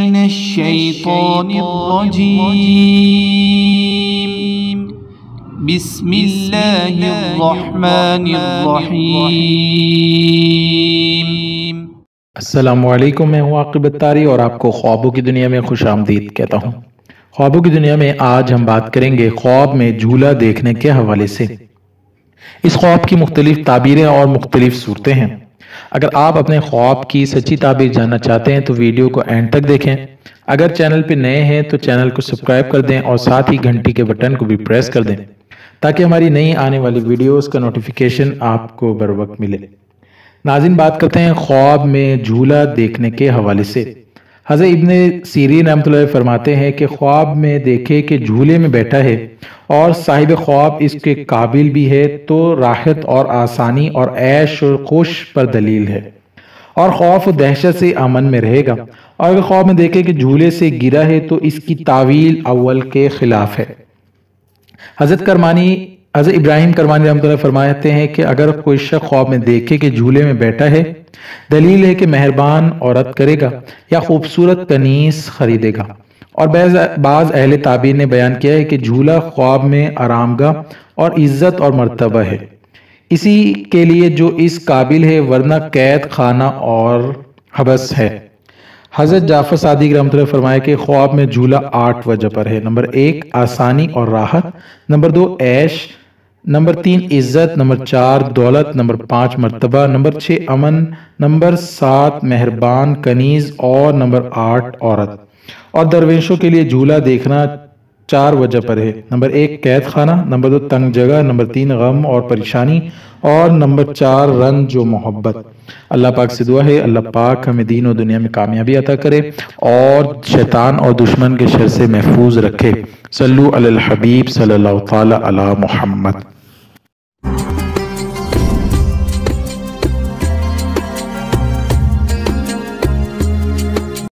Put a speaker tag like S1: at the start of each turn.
S1: من الشيطان الرجيم بسم الله الرحمن الرحيم۔
S2: السلام علیکم، میں ہوں عاقب اتاری اور آپ کو خوابوں کی دنیا میں خوش آمدید کہتا ہوں۔ خوابوں کی دنیا میں آج ہم بات کریں گے خواب میں جھولا دیکھنے کے حوالے سے۔ اس خواب کی مختلف تعبیریں اور مختلف صورتیں ہیں۔ اگر آپ اپنے خواب کی سچی تعبیر جاننا چاہتے ہیں تو ویڈیو کو اینڈ تک دیکھیں۔ اگر چینل پہ نئے ہیں تو چینل کو سبسکرائب کر دیں اور ساتھ ہی گھنٹی کے بٹن کو بھی پریس کر دیں تاکہ ہماری نئی آنے والی ویڈیوز کا نوٹیفیکیشن آپ کو بر وقت ملے۔ ناظرین، بات کرتے ہیں خواب میں جھولا دیکھنے کے حوالے سے۔ حضرت ابن سیرین رحمۃ اللہ فرماتے ہیں کہ خواب میں دیکھے کہ جھولے میں بیٹھا ہے اور صاحب خواب اس کے قابل بھی ہے تو راحت اور آسانی اور عیش و خوش پر دلیل ہے اور خوف و دہشت سے امن میں رہے گا، اور اگر خواب میں دیکھے کہ جھولے سے گرا ہے تو اس کی تعویل اول کے خلاف ہے۔ حضرت ابراہیم کرمانی رحمۃ اللہ فرماتے ہیں کہ اگر کوئی شخص خواب میں دیکھے کہ جھولے میں بیٹھا ہے، دلیل ہے کہ مہربان عورت کرے گا یا خوبصورت کنیز خریدے گا۔ اور بعض اہل تعبیر نے بیان کیا ہے کہ جھولا خواب میں آرامگاہ اور عزت اور مرتبہ ہے، اسی کے لیے جو اس قابل ہے، ورنہ قید خانہ اور حبس ہے۔ حضرت جعفر صادق رحمۃ اللہ فرمائے کہ خواب میں جھولا 8 وجہ پر ہے۔ نمبر 1 آسانی اور راحت، نمبر 2 عیش، نمبر 3 عزت، نمبر 4 دولت، نمبر 5 مرتبہ، نمبر 6 امن، نمبر 7 مہربان کنیز اور نمبر 8 عورت۔ اور درویشوں کے لیے جھولا دیکھنا 4 وجہ پر ہے۔ نمبر 1 قید خانہ، نمبر 2 تنگ جگہ، نمبر 3 غم اور پریشانی اور نمبر 4 رنج و محبت۔ اللہ پاک سے دعا ہے اللہ پاک ہمیں دین و دنیا میں کامیابی عطا کرے اور شیطان اور دشمن کے شر سے محفوظ رکھے۔ صلو علی الحبیب صلی اللہ تعالی علی محمد۔